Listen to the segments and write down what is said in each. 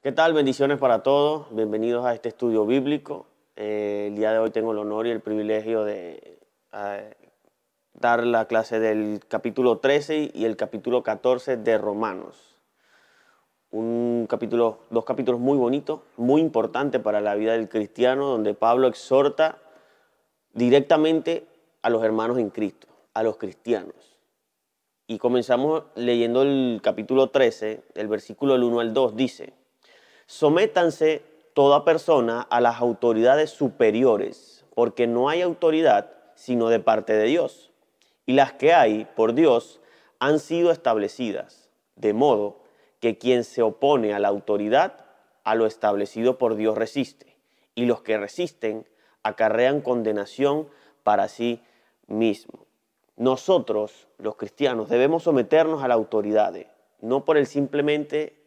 ¿Qué tal? Bendiciones para todos. Bienvenidos a este estudio bíblico. El día de hoy tengo el honor y el privilegio de dar la clase del capítulo 13 y el capítulo 14 de Romanos. Dos capítulos muy bonitos, muy importantes para la vida del cristiano, donde Pablo exhorta directamente a los hermanos en Cristo, a los cristianos. Y comenzamos leyendo el capítulo 13, el versículo del 1 al 2, dice: sométanse toda persona a las autoridades superiores, porque no hay autoridad sino de parte de Dios. Y las que hay por Dios han sido establecidas, de modo que quien se opone a la autoridad, a lo establecido por Dios resiste. Y los que resisten acarrean condenación para sí mismos. Nosotros, los cristianos, debemos someternos a las autoridades, no por el simplemente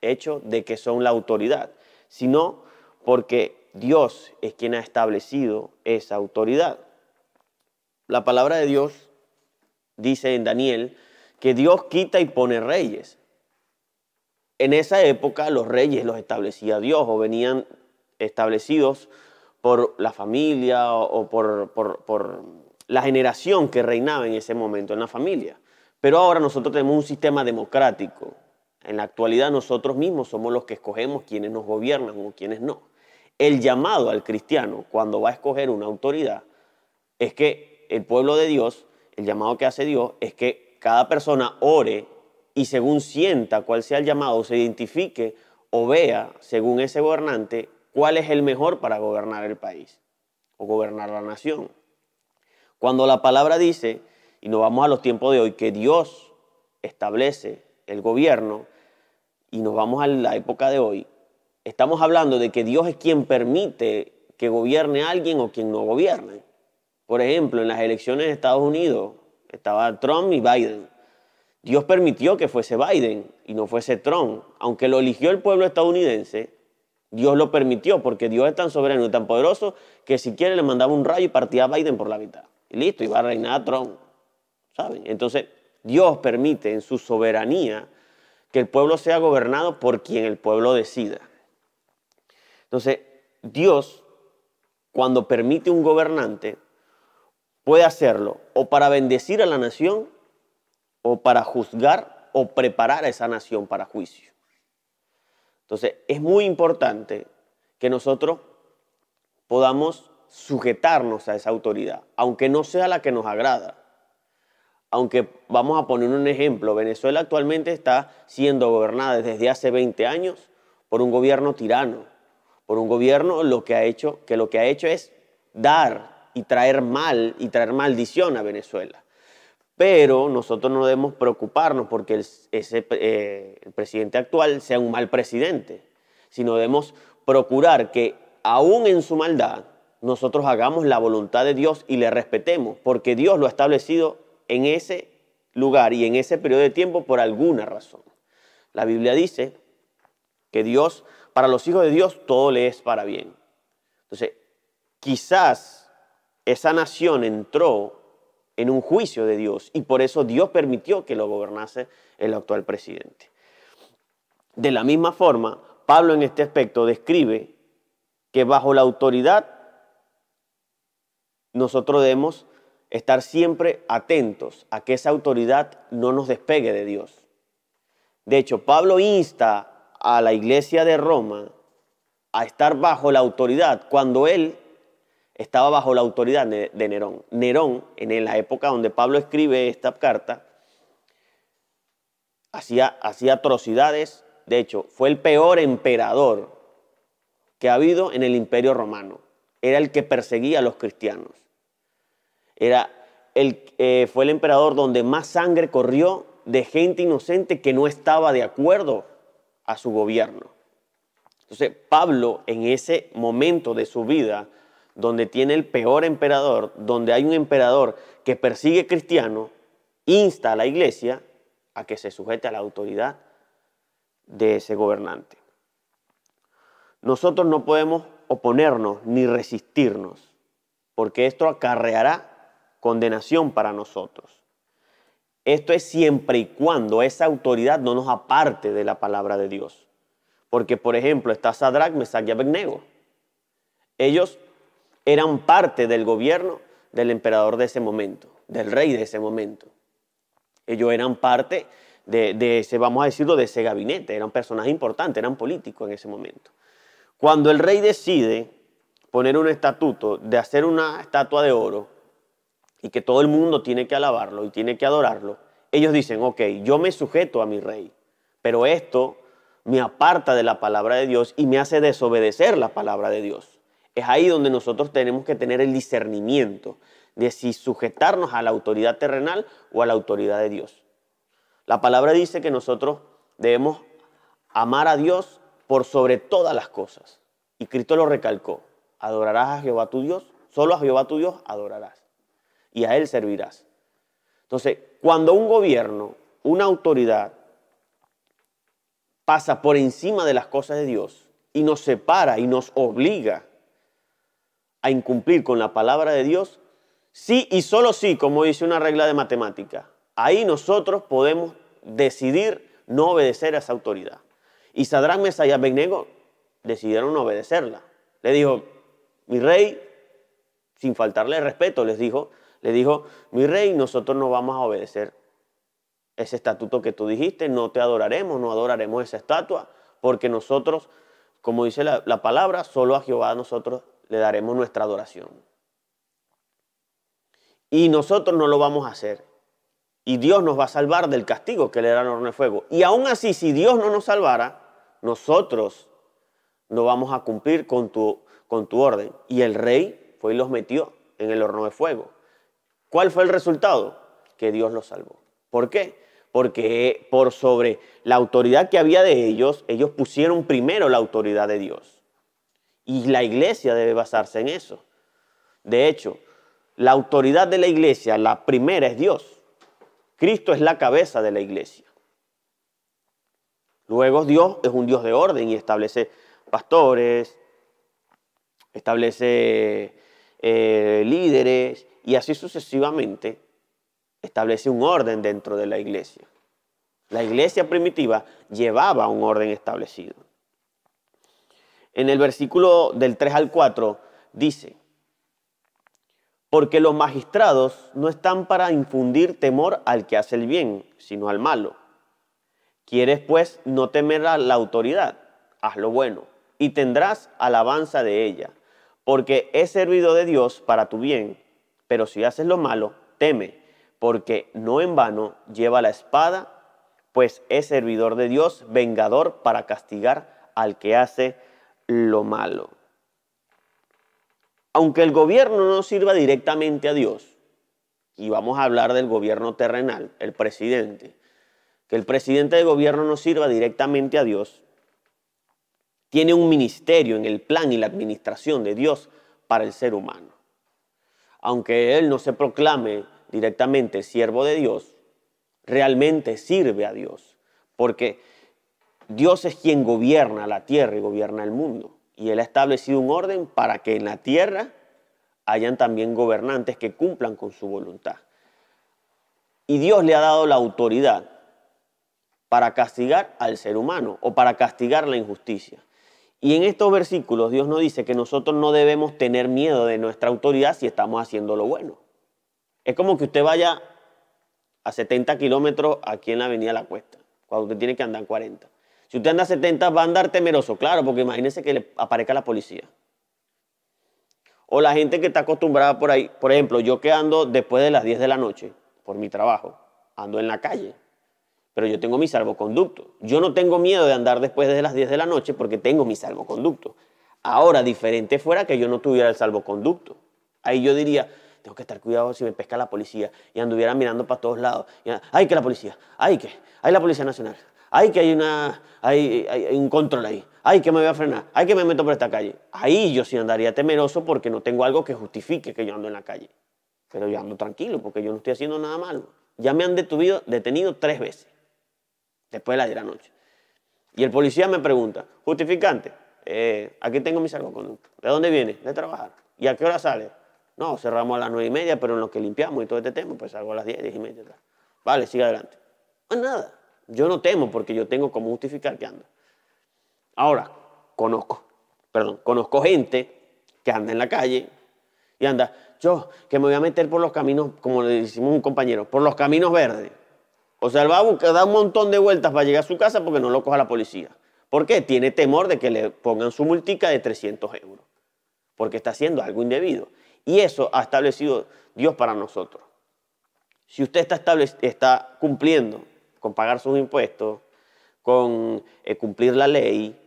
hecho de que son la autoridad, sino porque Dios es quien ha establecido esa autoridad. La palabra de Dios dice en Daniel que Dios quita y pone reyes. En esa época los reyes los establecía Dios o venían establecidos por la familia o por la generación que reinaba en ese momento en la familia. Pero ahora nosotros tenemos un sistema democrático. En la actualidad nosotros mismos somos los que escogemos quiénes nos gobiernan o quiénes no. El llamado al cristiano cuando va a escoger una autoridad es que el pueblo de Dios, el llamado que hace Dios es que cada persona ore y según sienta cuál sea el llamado, se identifique o vea según ese gobernante cuál es el mejor para gobernar el país o gobernar la nación. Cuando la palabra dice, y nos vamos a los tiempos de hoy, que Dios establece el gobierno, y nos vamos a la época de hoy, estamos hablando de que Dios es quien permite que gobierne a alguien o quien no gobierne. Por ejemplo, en las elecciones de Estados Unidos estaba Trump y Biden. Dios permitió que fuese Biden y no fuese Trump. Aunque lo eligió el pueblo estadounidense, Dios lo permitió porque Dios es tan soberano y tan poderoso que si quiere le mandaba un rayo y partía a Biden por la mitad. Y listo, iba a reinar a Trump. ¿Saben? Entonces, Dios permite en su soberanía que el pueblo sea gobernado por quien el pueblo decida. Entonces, Dios, cuando permite un gobernante, puede hacerlo o para bendecir a la nación o para juzgar o preparar a esa nación para juicio. Entonces, es muy importante que nosotros podamos sujetarnos a esa autoridad, aunque no sea la que nos agrada. Aunque vamos a poner un ejemplo, Venezuela actualmente está siendo gobernada desde hace 20 años por un gobierno tirano, por un gobierno lo que ha hecho es dar y traer mal y traer maldición a Venezuela. Pero nosotros no debemos preocuparnos porque el presidente actual sea un mal presidente, sino debemos procurar que aún en su maldad nosotros hagamos la voluntad de Dios y le respetemos, porque Dios lo ha establecido en ese lugar y en ese periodo de tiempo por alguna razón. La Biblia dice que Dios, para los hijos de Dios, todo le es para bien. Entonces, quizás esa nación entró en un juicio de Dios y por eso Dios permitió que lo gobernase el actual presidente. De la misma forma, Pablo en este aspecto describe que bajo la autoridad nosotros debemos estar siempre atentos a que esa autoridad no nos despegue de Dios. De hecho, Pablo insta a la iglesia de Roma a estar bajo la autoridad cuando él estaba bajo la autoridad de Nerón. Nerón, en la época donde Pablo escribe esta carta, hacía atrocidades. De hecho, fue el peor emperador que ha habido en el Imperio Romano. Era el que perseguía a los cristianos. Fue el emperador donde más sangre corrió de gente inocente que no estaba de acuerdo a su gobierno. Entonces, Pablo, en ese momento de su vida, donde tiene el peor emperador, donde hay un emperador que persigue cristianos, insta a la iglesia a que se sujete a la autoridad de ese gobernante. Nosotros no podemos oponernos ni resistirnos, porque esto acarreará condenación para nosotros. Esto es siempre y cuando esa autoridad no nos aparte de la palabra de Dios. Porque, por ejemplo, está Sadrach, Mesach y Abednego. Ellos eran parte del gobierno del emperador de ese momento, del rey de ese momento. Ellos eran parte de ese, vamos a decirlo, de ese gabinete. Eran personajes importantes, eran políticos en ese momento. Cuando el rey decide poner un estatuto de hacer una estatua de oro y que todo el mundo tiene que alabarlo y tiene que adorarlo, ellos dicen, ok, yo me sujeto a mi rey, pero esto me aparta de la palabra de Dios y me hace desobedecer la palabra de Dios. Es ahí donde nosotros tenemos que tener el discernimiento de si sujetarnos a la autoridad terrenal o a la autoridad de Dios. La palabra dice que nosotros debemos amar a Dios por sobre todas las cosas. Y Cristo lo recalcó. Adorarás a Jehová tu Dios, solo a Jehová tu Dios adorarás. Y a Él servirás. Entonces, cuando un gobierno, una autoridad, pasa por encima de las cosas de Dios y nos separa y nos obliga a incumplir con la palabra de Dios, sí y solo sí, como dice una regla de matemática, ahí nosotros podemos decidir no obedecer a esa autoridad. Y Sadrach, Mesach y Abednego decidieron no obedecerla. Le dijo, mi rey, sin faltarle respeto, le dijo, mi rey, nosotros no vamos a obedecer ese estatuto que tú dijiste, no te adoraremos, no adoraremos esa estatua, porque nosotros, como dice la palabra, solo a Jehová nosotros le daremos nuestra adoración. Y nosotros no lo vamos a hacer. Y Dios nos va a salvar del castigo que le da el horno de fuego. Y aún así, si Dios no nos salvara, nosotros no vamos a cumplir con tu orden. Y el rey fue y los metió en el horno de fuego. ¿Cuál fue el resultado? Que Dios los salvó. ¿Por qué? Porque por sobre la autoridad que había de ellos, ellos pusieron primero la autoridad de Dios. Y la iglesia debe basarse en eso. De hecho, la autoridad de la iglesia, la primera es Dios. Cristo es la cabeza de la iglesia. Luego Dios es un Dios de orden y establece pastores, establece líderes y así sucesivamente establece un orden dentro de la iglesia. La iglesia primitiva llevaba un orden establecido. En el versículo del 3 al 4 dice, porque los magistrados no están para infundir temor al que hace el bien, sino al malo. ¿Quieres pues no temer a la autoridad? Haz lo bueno y tendrás alabanza de ella, porque es servido de Dios para tu bien. Pero si haces lo malo, teme, porque no en vano lleva la espada, pues es servidor de Dios, vengador para castigar al que hace lo malo. Aunque el gobierno no sirva directamente a Dios, y vamos a hablar del gobierno terrenal, el presidente, que el presidente de gobierno no sirva directamente a Dios, tiene un ministerio en el plan y la administración de Dios para el ser humano. Aunque él no se proclame directamente siervo de Dios, realmente sirve a Dios, porque Dios es quien gobierna la tierra y gobierna el mundo. Y Él ha establecido un orden para que en la tierra hayan también gobernantes que cumplan con su voluntad. Y Dios le ha dado la autoridad para castigar al ser humano o para castigar la injusticia. Y en estos versículos Dios nos dice que nosotros no debemos tener miedo de nuestra autoridad si estamos haciendo lo bueno. Es como que usted vaya a 70 kilómetros aquí en la avenida La Cuesta, cuando usted tiene que andar 40. Si usted anda a 70 va a andar temeroso, claro, porque imagínese que le aparezca la policía. O la gente que está acostumbrada por ahí, por ejemplo, yo que ando después de las 10 de la noche, por mi trabajo, ando en la calle, pero yo tengo mi salvoconducto. Yo no tengo miedo de andar después de las 10 de la noche porque tengo mi salvoconducto. Ahora, diferente fuera que yo no tuviera el salvoconducto. Ahí yo diría, tengo que estar cuidado si me pesca la policía y anduviera mirando para todos lados. ¡Ay, que la policía! ¡Ay, que! ¡Ay, la Policía Nacional! ¡Ay, que hay un control ahí! ¡Ay, que me voy a frenar! ¡Ay, que me meto por esta calle! Ahí yo sí andaría temeroso porque no tengo algo que justifique que yo ando en la calle. Pero yo ando tranquilo porque yo no estoy haciendo nada malo. Ya me han detenido 3 veces después de las 10 de la noche. Y el policía me pregunta, justificante, aquí tengo mi salvoconducto. ¿De dónde viene? De trabajar. ¿Y a qué hora sale? No, cerramos a las 9:30, pero en lo que limpiamos y todo este tema, pues salgo a las 10, 10:30. Vale, sigue adelante. No, nada. Yo no temo porque yo tengo cómo justificar que ando. Ahora, conozco gente que anda en la calle y anda, yo que me voy a meter por los caminos, como le decimos a un compañero, por los caminos verdes. O sea, él va a buscar, da un montón de vueltas para llegar a su casa porque no lo coja la policía. ¿Por qué? Tiene temor de que le pongan su multica de 300 euros. Porque está haciendo algo indebido. Y eso ha establecido Dios para nosotros. Si usted está cumpliendo con pagar sus impuestos, con cumplir la ley,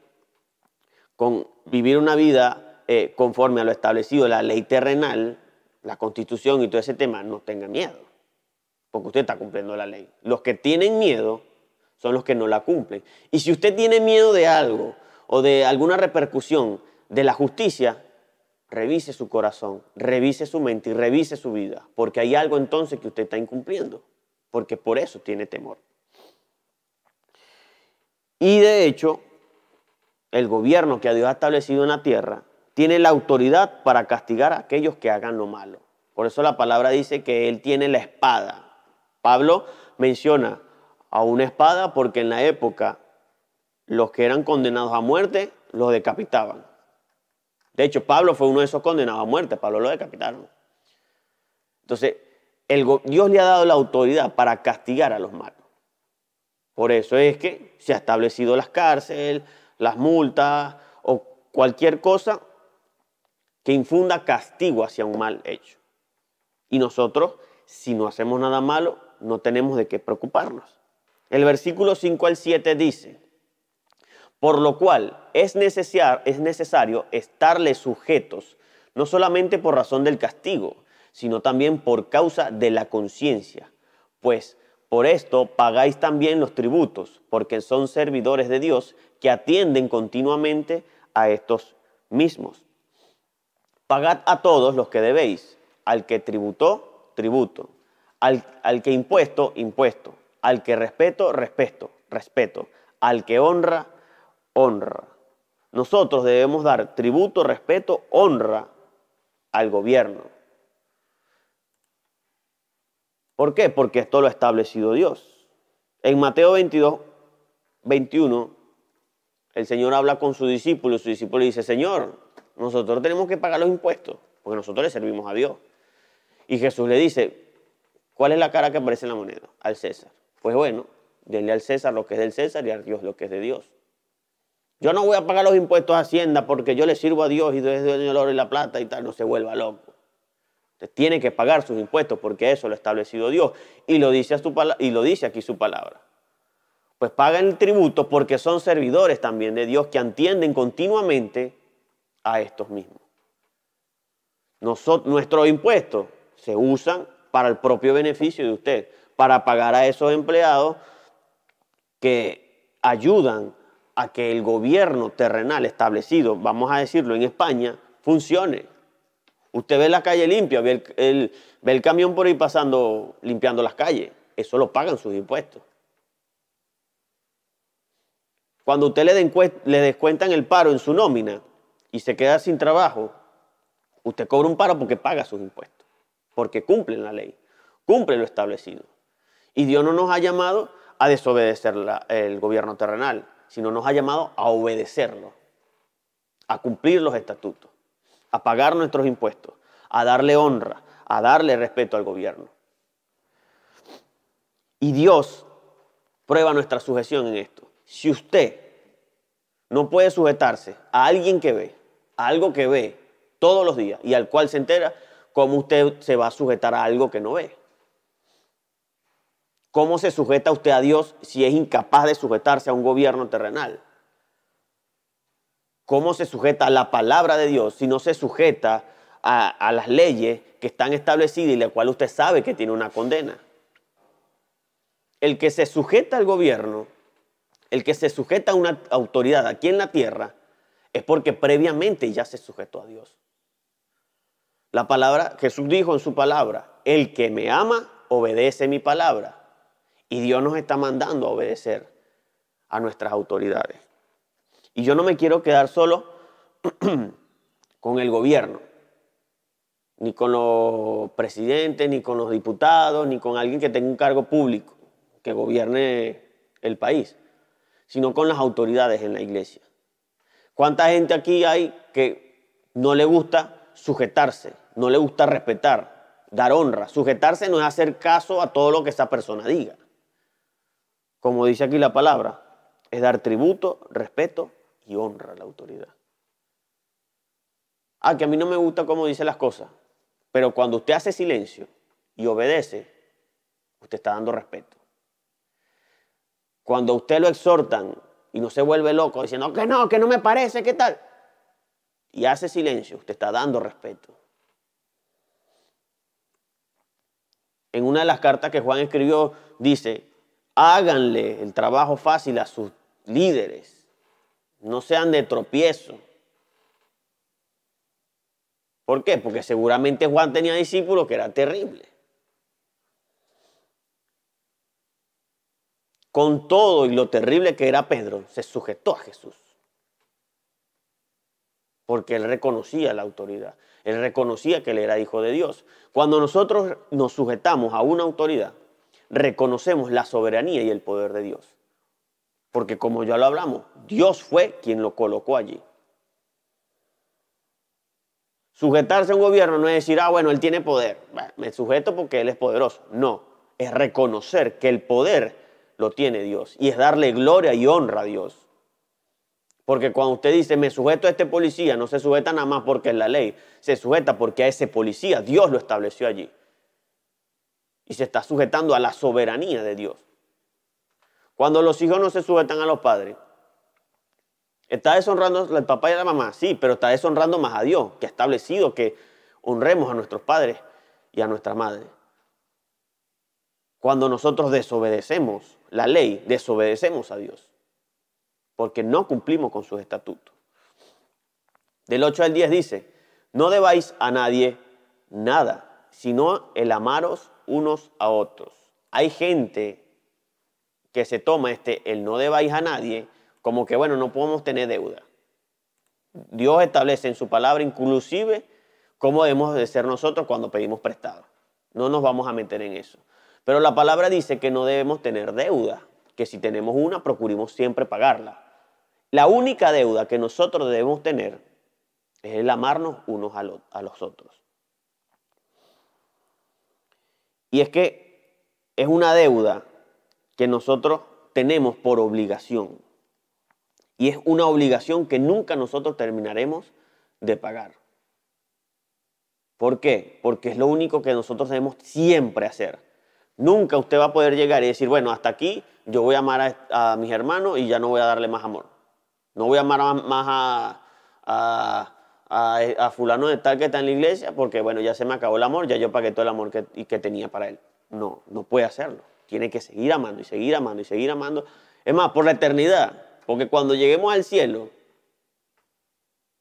con vivir una vida conforme a lo establecido, la ley terrenal, la Constitución y todo ese tema, no tenga miedo, porque usted está cumpliendo la ley. Los que tienen miedo son los que no la cumplen. Y si usted tiene miedo de algo o de alguna repercusión de la justicia, revise su corazón, revise su mente y revise su vida, porque hay algo entonces que usted está incumpliendo, porque por eso tiene temor. Y de hecho, el gobierno que Dios ha establecido en la tierra tiene la autoridad para castigar a aquellos que hagan lo malo. Por eso la palabra dice que Él tiene la espada. Pablo menciona a una espada porque en la época los que eran condenados a muerte los decapitaban. De hecho, Pablo fue uno de esos condenados a muerte. Pablo lo decapitaron. Entonces, Dios le ha dado la autoridad para castigar a los malos. Por eso es que se ha establecido las cárceles, las multas o cualquier cosa que infunda castigo hacia un mal hecho. Y nosotros, si no hacemos nada malo, no tenemos de qué preocuparnos. El versículo 5 al 7 dice: por lo cual es necesario estarle sujetos, no solamente por razón del castigo, sino también por causa de la conciencia. Pues por esto pagáis también los tributos, porque son servidores de Dios que atienden continuamente a estos mismos. Pagad a todos los que debéis, al que tributó, tributo, al que impuesto, impuesto, al que respeto, respeto, al que honra, honra. Nosotros debemos dar tributo, respeto, honra al gobierno. ¿Por qué? Porque esto lo ha establecido Dios. En Mateo 22, 21, el Señor habla con su discípulo y su discípulo le dice: Señor, nosotros tenemos que pagar los impuestos porque nosotros le servimos a Dios. Y Jesús le dice: ¿cuál es la cara que aparece en la moneda? Al César. Pues bueno, denle al César lo que es del César y a Dios lo que es de Dios. Yo no voy a pagar los impuestos a Hacienda porque yo le sirvo a Dios y Dios es dueño del oro y la plata y tal. No se vuelva loco. Usted tiene que pagar sus impuestos porque eso lo ha establecido Dios y lo dice aquí su palabra. Pues pagan el tributo porque son servidores también de Dios que atienden continuamente a estos mismos. Nuestros impuestos se usan para el propio beneficio de usted, para pagar a esos empleados que ayudan a que el gobierno terrenal establecido, vamos a decirlo en España, funcione. Usted ve la calle limpia, ve el camión por ahí pasando, limpiando las calles. Eso lo pagan sus impuestos. Cuando usted le descuentan el paro en su nómina y se queda sin trabajo, usted cobra un paro porque paga sus impuestos, porque cumplen la ley, cumple lo establecido. Y Dios no nos ha llamado a desobedecer el gobierno terrenal, sino nos ha llamado a obedecerlo, a cumplir los estatutos, a pagar nuestros impuestos, a darle honra, a darle respeto al gobierno. Y Dios prueba nuestra sujeción en esto. Si usted no puede sujetarse a alguien que ve, a algo que ve todos los días y al cual se entera, ¿cómo usted se va a sujetar a algo que no ve? ¿Cómo se sujeta usted a Dios si es incapaz de sujetarse a un gobierno terrenal? ¿Cómo se sujeta a la palabra de Dios si no se sujeta a las leyes que están establecidas y la cual usted sabe que tiene una condena? El que se sujeta al gobierno, el que se sujeta a una autoridad aquí en la tierra, es porque previamente ya se sujetó a Dios. La palabra, Jesús dijo en su palabra: el que me ama, obedece mi palabra. Y Dios nos está mandando a obedecer a nuestras autoridades. Y yo no me quiero quedar solo con el gobierno, ni con los presidentes, ni con los diputados, ni con alguien que tenga un cargo público que gobierne el país, sino con las autoridades en la iglesia. ¿Cuánta gente aquí hay que no le gusta sujetarse, no le gusta respetar, dar honra? Sujetarse no es hacer caso a todo lo que esa persona diga. Como dice aquí la palabra, es dar tributo, respeto y honra a la autoridad. Ah, que a mí no me gusta cómo dice las cosas, pero cuando usted hace silencio y obedece, usted está dando respeto. Cuando a usted lo exhortan y no se vuelve loco diciendo que no me parece, ¿qué tal? Y hace silencio, usted está dando respeto. En una de las cartas que Juan escribió dice, háganle el trabajo fácil a sus líderes, no sean de tropiezo. ¿Por qué? Porque seguramente Juan tenía discípulos que eran terribles. Con todo y lo terrible que era Pedro, se sujetó a Jesús. Porque él reconocía la autoridad. Él reconocía que él era hijo de Dios. Cuando nosotros nos sujetamos a una autoridad, reconocemos la soberanía y el poder de Dios. Porque como ya lo hablamos, Dios fue quien lo colocó allí. Sujetarse a un gobierno no es decir, bueno, él tiene poder. Bueno, me sujeto porque él es poderoso. No, es reconocer que el poder lo tiene Dios y es darle gloria y honra a Dios. Porque cuando usted dice, me sujeto a este policía, no se sujeta nada más porque es la ley. Se sujeta porque a ese policía Dios lo estableció allí. Y se está sujetando a la soberanía de Dios. Cuando los hijos no se sujetan a los padres, ¿está deshonrando al papá y a la mamá? Sí, pero está deshonrando más a Dios, que ha establecido que honremos a nuestros padres y a nuestra madre. Cuando nosotros desobedecemos la ley, desobedecemos a Dios, porque no cumplimos con sus estatutos. Del 8 al 10 dice, no debáis a nadie nada, sino el amaros unos a otros. Hay gente que se toma el no debáis a nadie como que, bueno, no podemos tener deuda. Dios establece en su palabra inclusive cómo debemos de ser nosotros cuando pedimos prestado. No nos vamos a meter en eso. Pero la palabra dice que no debemos tener deuda, que si tenemos una, procuremos siempre pagarla. La única deuda que nosotros debemos tener es el amarnos unos a los otros. Y es que es una deuda que nosotros tenemos por obligación. Y es una obligación que nunca nosotros terminaremos de pagar. ¿Por qué? Porque es lo único que nosotros debemos siempre hacer. Nunca usted va a poder llegar y decir, bueno, hasta aquí yo voy a amar a mis hermanos y ya no voy a darle más amor. No voy a amar más a fulano de tal que está en la iglesia porque, bueno, ya se me acabó el amor, ya yo pagué todo el amor que tenía para él. No, no puede hacerlo. Tiene que seguir amando y seguir amando y seguir amando. Es más, por la eternidad. Porque cuando lleguemos al cielo,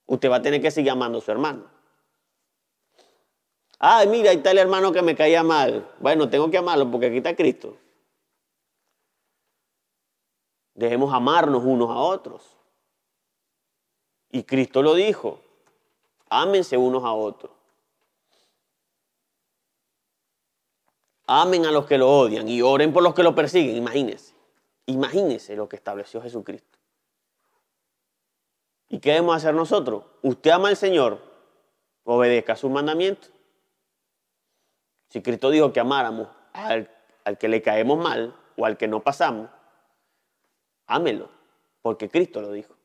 usted va a tener que seguir amando a su hermano. Ay, mira, ahí está el hermano que me caía mal. Bueno, tengo que amarlo porque aquí está Cristo. Debemos amarnos unos a otros. Y Cristo lo dijo. Ámense unos a otros. Amen a los que lo odian y oren por los que lo persiguen. Imagínense. Imagínense lo que estableció Jesucristo. ¿Y qué debemos hacer nosotros? Usted ama al Señor, obedezca sus mandamientos. Si Cristo dijo que amáramos al que le caemos mal o al que no pasamos, ámelo, porque Cristo lo dijo.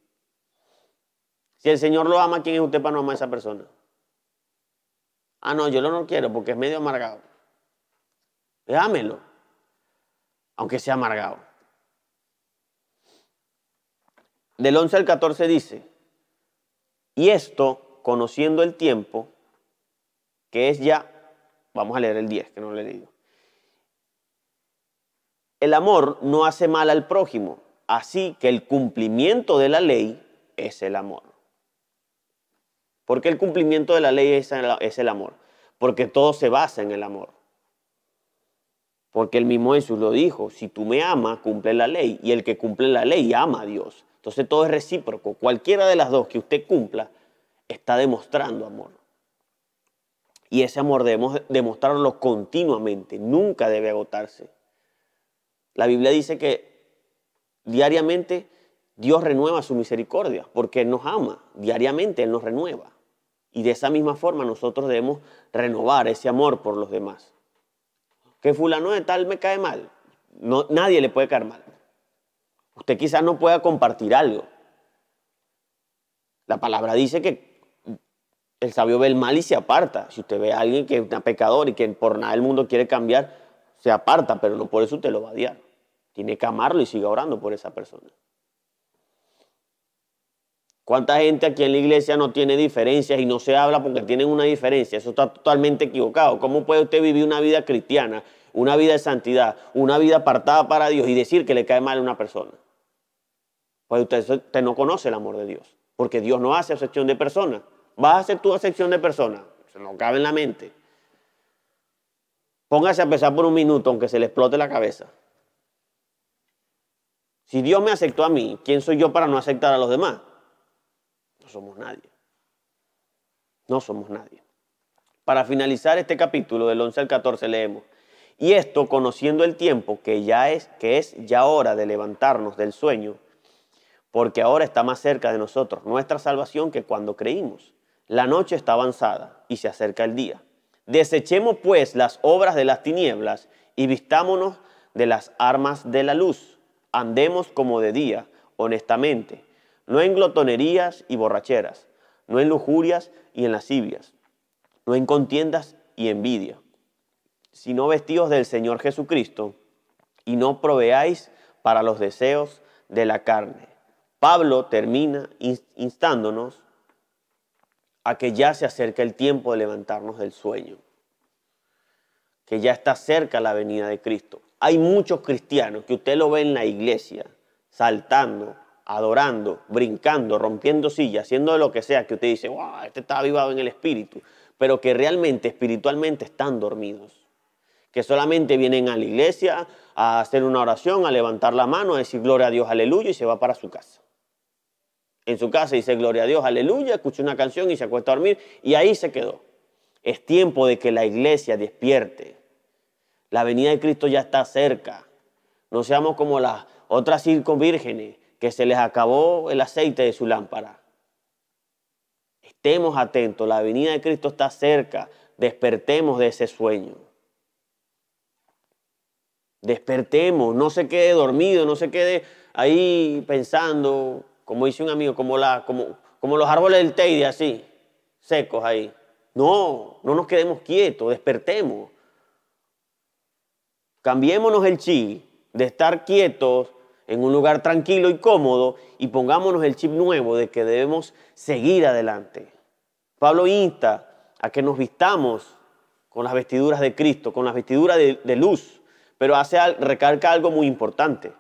Si el Señor lo ama, ¿quién es usted para no amar a esa persona? Ah, no, yo no quiero porque es medio amargado. Ámelo, aunque sea amargado. Del 11 al 14 dice, y esto, conociendo el tiempo, que es ya, vamos a leer el 10, que no lo he leído. El amor no hace mal al prójimo, así que el cumplimiento de la ley es el amor. ¿Por qué el cumplimiento de la ley es el amor? Porque todo se basa en el amor. Porque el mismo Jesús lo dijo, si tú me amas, cumple la ley, y el que cumple la ley ama a Dios. Entonces todo es recíproco. Cualquiera de las dos que usted cumpla está demostrando amor. Y ese amor debemos demostrarlo continuamente, nunca debe agotarse. La Biblia dice que diariamente Dios renueva su misericordia porque Él nos ama. Diariamente Él nos renueva. Y de esa misma forma nosotros debemos renovar ese amor por los demás. Que fulano de tal me cae mal. No, nadie le puede caer mal. Usted quizás no pueda compartir algo. La palabra dice que el sabio ve el mal y se aparta. Si usted ve a alguien que es un pecador y que por nada del mundo quiere cambiar, se aparta, pero no por eso usted lo va a odiar. Tiene que amarlo y siga orando por esa persona. ¿Cuánta gente aquí en la iglesia no tiene diferencias y no se habla porque tienen una diferencia? Eso está totalmente equivocado. ¿Cómo puede usted vivir una vida cristiana, una vida de santidad, una vida apartada para Dios y decir que le cae mal a una persona? Pues usted no conoce el amor de Dios, porque Dios no hace acepción de personas. ¿Vas a hacer tu acepción de personas? Se no cabe en la mente. Póngase a pensar por un minuto, aunque se le explote la cabeza. Si Dios me aceptó a mí, ¿quién soy yo para no aceptar a los demás? No somos nadie. No somos nadie. Para finalizar este capítulo, del 11 al 14, leemos: y esto, conociendo el tiempo, que es ya hora de levantarnos del sueño, porque ahora está más cerca de nosotros nuestra salvación que cuando creímos. La noche está avanzada y se acerca el día. Desechemos pues las obras de las tinieblas y vistámonos de las armas de la luz. Andemos como de día, honestamente, no en glotonerías y borracheras, no en lujurias y en lascivias, no en contiendas y envidia, sino vestidos del Señor Jesucristo, y no proveáis para los deseos de la carne. Pablo termina instándonos a que ya se acerca el tiempo de levantarnos del sueño, que ya está cerca la venida de Cristo. Hay muchos cristianos que usted lo ve en la iglesia, saltando, adorando, brincando, rompiendo sillas, haciendo lo que sea, que usted dice, wow, este está avivado en el espíritu, pero que realmente espiritualmente están dormidos, que solamente vienen a la iglesia a hacer una oración, a levantar la mano, a decir gloria a Dios, aleluya, y se va para su casa. En su casa dice gloria a Dios, aleluya, escucha una canción y se acuesta a dormir, y ahí se quedó. Es tiempo de que la iglesia despierte. La venida de Cristo ya está cerca. No seamos como las otras vírgenes que se les acabó el aceite de su lámpara. Estemos atentos, la venida de Cristo está cerca. Despertemos de ese sueño. Despertemos, no se quede dormido, no se quede ahí pensando, como dice un amigo, como los árboles del Teide, así, secos ahí. No nos quedemos quietos, despertemos. Cambiémonos el chip de estar quietos en un lugar tranquilo y cómodo y pongámonos el chip nuevo de que debemos seguir adelante. Pablo insta a que nos vistamos con las vestiduras de Cristo, con las vestiduras de luz, pero recalca algo muy importante,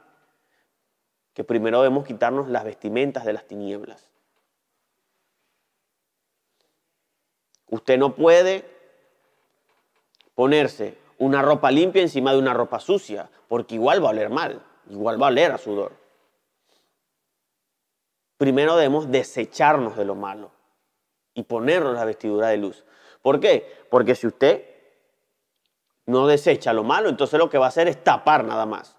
que primero debemos quitarnos las vestimentas de las tinieblas. Usted no puede ponerse una ropa limpia encima de una ropa sucia, porque igual va a oler mal, igual va a oler a sudor. Primero debemos desecharnos de lo malo y ponernos la vestidura de luz. ¿Por qué? Porque si usted no desecha lo malo, entonces lo que va a hacer es tapar nada más.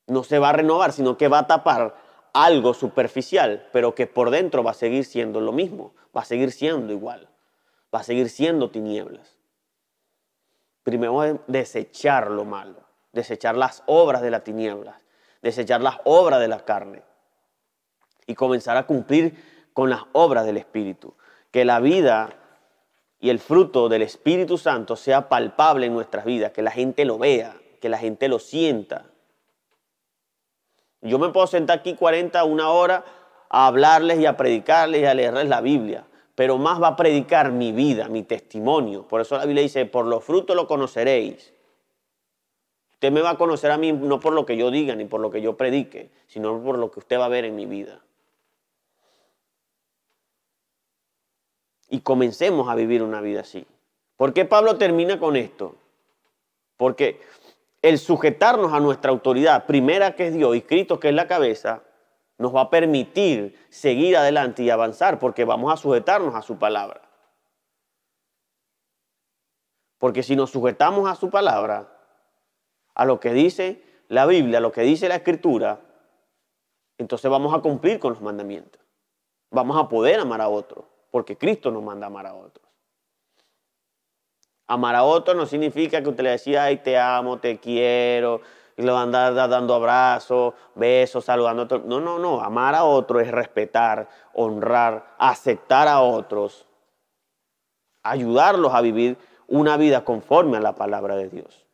No se va a renovar, sino que va a tapar algo superficial, pero que por dentro va a seguir siendo lo mismo, va a seguir siendo igual, va a seguir siendo tinieblas. Primero es desechar lo malo, desechar las obras de las tinieblas, desechar las obras de la carne y comenzar a cumplir con las obras del Espíritu. Que la vida y el fruto del Espíritu Santo sea palpable en nuestras vidas, que la gente lo vea, que la gente lo sienta. Yo me puedo sentar aquí 1 hora a hablarles y a predicarles y a leerles la Biblia, pero más va a predicar mi vida, mi testimonio. Por eso la Biblia dice, por los frutos lo conoceréis. Usted me va a conocer a mí no por lo que yo diga ni por lo que yo predique, sino por lo que usted va a ver en mi vida. Y comencemos a vivir una vida así. ¿Por qué Pablo termina con esto? Porque el sujetarnos a nuestra autoridad, primera que es Dios y Cristo que es la cabeza, nos va a permitir seguir adelante y avanzar porque vamos a sujetarnos a su palabra. Porque si nos sujetamos a su palabra, a lo que dice la Biblia, a lo que dice la Escritura, entonces vamos a cumplir con los mandamientos. Vamos a poder amar a otros, porque Cristo nos manda a amar a otros. Amar a otros no significa que usted le decía, ay, te amo, te quiero, y le va a andar dando abrazos, besos, saludando a otros. No, no, no. Amar a otros es respetar, honrar, aceptar a otros, ayudarlos a vivir una vida conforme a la palabra de Dios.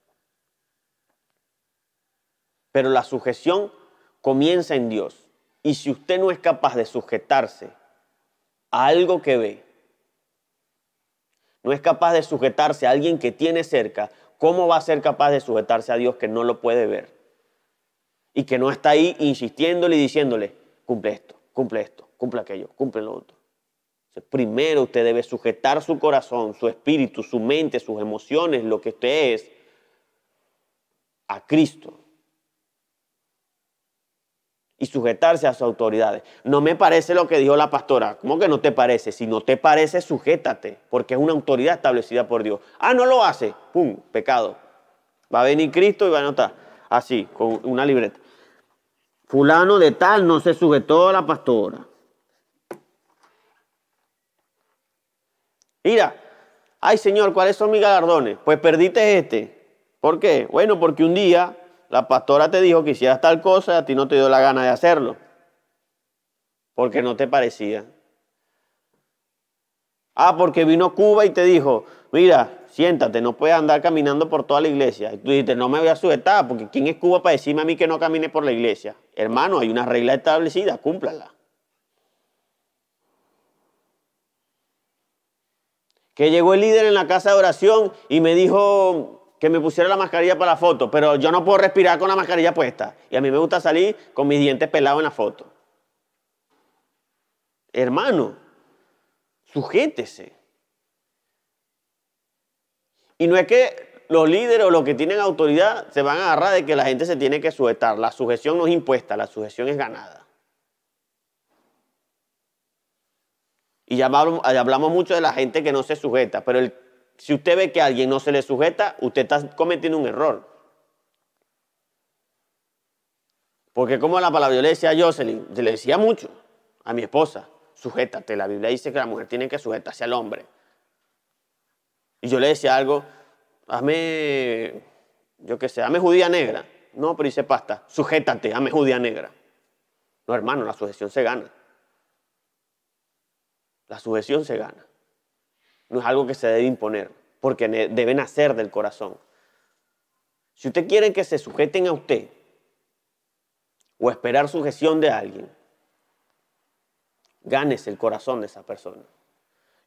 Pero la sujeción comienza en Dios. Y si usted no es capaz de sujetarse a algo que ve, no es capaz de sujetarse a alguien que tiene cerca, ¿cómo va a ser capaz de sujetarse a Dios que no lo puede ver? Y que no está ahí insistiéndole y diciéndole, cumple esto, cumple aquello, cumple lo otro. Entonces, primero usted debe sujetar su corazón, su espíritu, su mente, sus emociones, lo que usted es, a Cristo. Y sujetarse a sus autoridades. No me parece lo que dijo la pastora. ¿Cómo que no te parece? Si no te parece, sujétate, porque es una autoridad establecida por Dios. Ah, no lo hace. ¡Pum! Pecado. Va a venir Cristo y va a anotar así, con una libreta. Fulano de tal no se sujetó a la pastora. Mira, ay Señor, ¿cuáles son mis galardones? Pues perdiste este. ¿Por qué? Bueno, porque un día la pastora te dijo que hicieras tal cosa y a ti no te dio la gana de hacerlo. Porque no te parecía. Ah, porque vino Cuba y te dijo, mira, siéntate, no puedes andar caminando por toda la iglesia. Y tú dijiste, no me voy a sujetar, porque ¿quién es Cuba para decirme a mí que no camine por la iglesia? Hermano, hay una regla establecida, cúmplala. Que llegó el líder en la casa de oración y me dijo que me pusiera la mascarilla para la foto, pero yo no puedo respirar con la mascarilla puesta. Y a mí me gusta salir con mis dientes pelados en la foto. Hermano, sujétese. Y no es que los líderes o los que tienen autoridad se van a agarrar de que la gente se tiene que sujetar. La sujeción no es impuesta, la sujeción es ganada. Y ya hablamos mucho de la gente que no se sujeta, pero si usted ve que a alguien no se le sujeta, usted está cometiendo un error. Porque como la palabra, yo le decía a Jocelyn, le decía mucho a mi esposa, sujétate. La Biblia dice que la mujer tiene que sujetarse al hombre. Y yo le decía algo, hazme, yo qué sé, hazme judía negra. No, pero dice pasta, sujétate, hazme judía negra. No, hermano, la sujeción se gana. La sujeción se gana. No es algo que se debe imponer, porque debe nacer del corazón. Si usted quiere que se sujeten a usted o esperar sujeción de alguien, gánese el corazón de esa persona.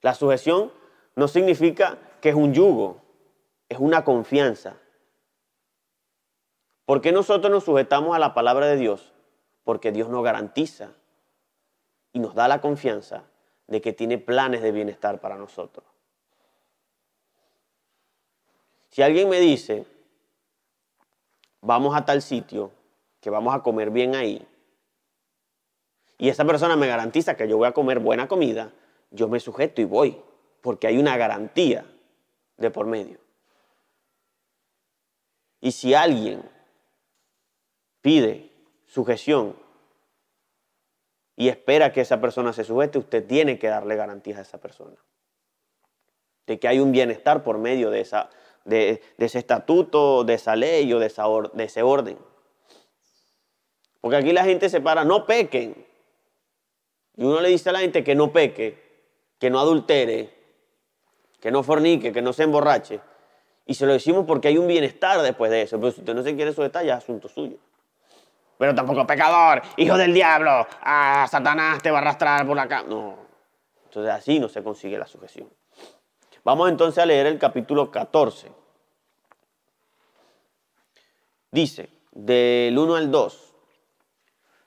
La sujeción no significa que es un yugo, es una confianza. ¿Por qué nosotros nos sujetamos a la palabra de Dios? Porque Dios nos garantiza y nos da la confianza de que tiene planes de bienestar para nosotros. Si alguien me dice, vamos a tal sitio, que vamos a comer bien ahí, y esa persona me garantiza que yo voy a comer buena comida, yo me sujeto y voy, porque hay una garantía de por medio. Y si alguien pide sujeción y espera que esa persona se sujete, usted tiene que darle garantías a esa persona de que hay un bienestar por medio de ese estatuto, de esa ley o de ese orden. Porque aquí la gente se para, no pequen. Y uno le dice a la gente que no peque, que no adultere, que no fornique, que no se emborrache. Y se lo decimos porque hay un bienestar después de eso. Pero si usted no se quiere sujetar, ya es asunto suyo. Pero tampoco pecador, hijo del diablo, Satanás te va a arrastrar por la cama. No. Entonces así no se consigue la sujeción. Vamos entonces a leer el capítulo 14. Dice, del 1 al 2,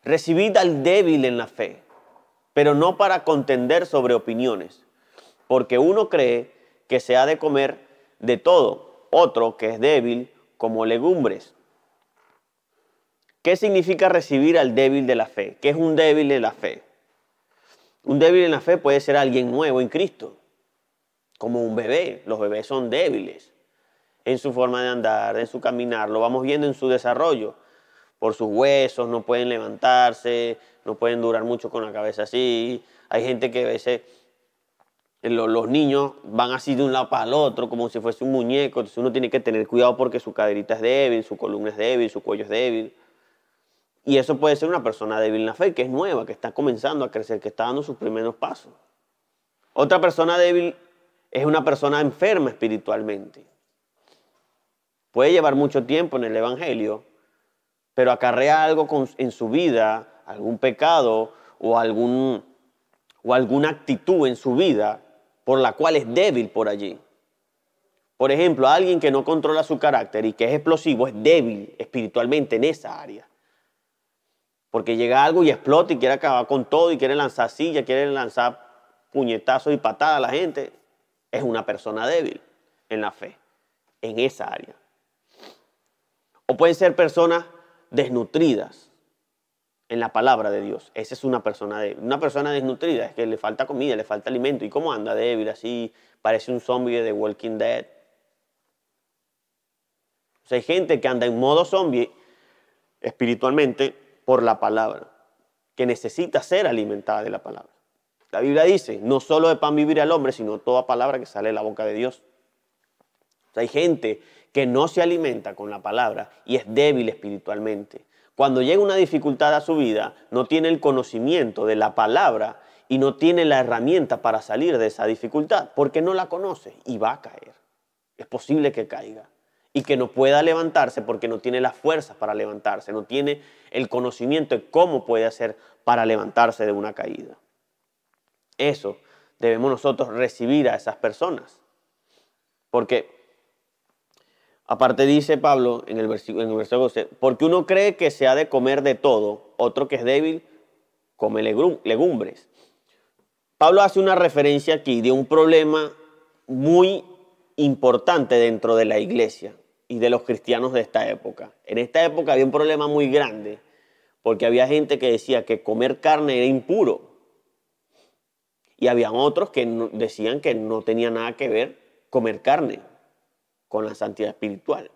recibid al débil en la fe, pero no para contender sobre opiniones, porque uno cree que se ha de comer de todo, otro que es débil como legumbres. ¿Qué significa recibir al débil de la fe? ¿Qué es un débil de la fe? Un débil en la fe puede ser alguien nuevo en Cristo, como un bebé. Los bebés son débiles en su forma de andar, en su caminar, lo vamos viendo en su desarrollo. por sus huesos, no pueden levantarse, no pueden durar mucho con la cabeza así. Hay gente que a veces los niños van así de un lado para el otro como si fuese un muñeco. Entonces uno tiene que tener cuidado porque su caderita es débil, su columna es débil, su cuello es débil. Y eso puede ser una persona débil en la fe, que es nueva, que está comenzando a crecer, que está dando sus primeros pasos. Otra persona débil es una persona enferma espiritualmente. Puede llevar mucho tiempo en el evangelio, pero acarrea algo en su vida, algún pecado o alguna actitud en su vida por la cual es débil por allí. Por ejemplo, alguien que no controla su carácter y que es explosivo es débil espiritualmente en esa área. Porque llega algo y explota y quiere acabar con todo y quiere lanzar sillas, quiere lanzar puñetazos y patadas a la gente. Es una persona débil en la fe, en esa área. O pueden ser personas desnutridas en la palabra de Dios. Esa es una persona débil. Una persona desnutrida es que le falta comida, le falta alimento. ¿Y cómo anda débil? Así parece un zombie de Walking Dead. O sea, hay gente que anda en modo zombie espiritualmente por la palabra, que necesita ser alimentada de la palabra. La Biblia dice, no solo de pan vivir el hombre, sino toda palabra que sale de la boca de Dios. O sea, hay gente que no se alimenta con la palabra y es débil espiritualmente. Cuando llega una dificultad a su vida, no tiene el conocimiento de la palabra y no tiene la herramienta para salir de esa dificultad, porque no la conoce y va a caer. Es posible que caiga y que no pueda levantarse porque no tiene las fuerzas para levantarse, no tiene el conocimiento de cómo puede hacer para levantarse de una caída. Eso debemos nosotros recibir a esas personas. Porque, aparte dice Pablo en el versículo 12, porque uno cree que se ha de comer de todo, otro que es débil come legumbres. Pablo hace una referencia aquí de un problema muy importante dentro de la iglesia y de los cristianos de esta época. En esta época había un problema muy grande porque había gente que decía que comer carne era impuro. Y habían otros que decían que no tenía nada que ver comer carne con la santidad espiritual.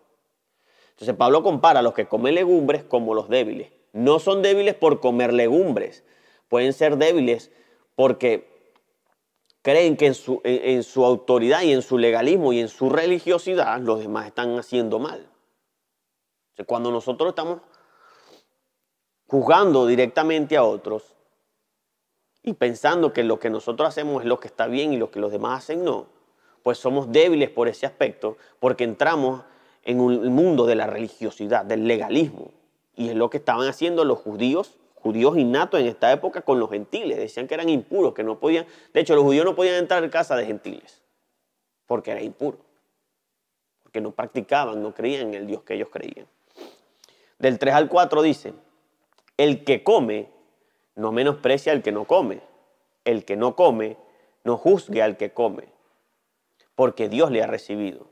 Entonces Pablo compara a los que comen legumbres como los débiles. No son débiles por comer legumbres. Pueden ser débiles porque creen que en su autoridad y en su legalismo y en su religiosidad los demás están haciendo mal. O sea, cuando nosotros estamos juzgando directamente a otros y pensando que lo que nosotros hacemos es lo que está bien y lo que los demás hacen no, pues somos débiles por ese aspecto porque entramos en un mundo de la religiosidad, del legalismo. Y es lo que estaban haciendo los judíos innatos en esta época con los gentiles. Decían que eran impuros, que no podían. De hecho, los judíos no podían entrar en casa de gentiles porque era impuro. Porque no practicaban, no creían en el Dios que ellos creían. Del 3 al 4 dice, el que come no menosprecia al que no come. El que no come no juzgue al que come, porque Dios le ha recibido.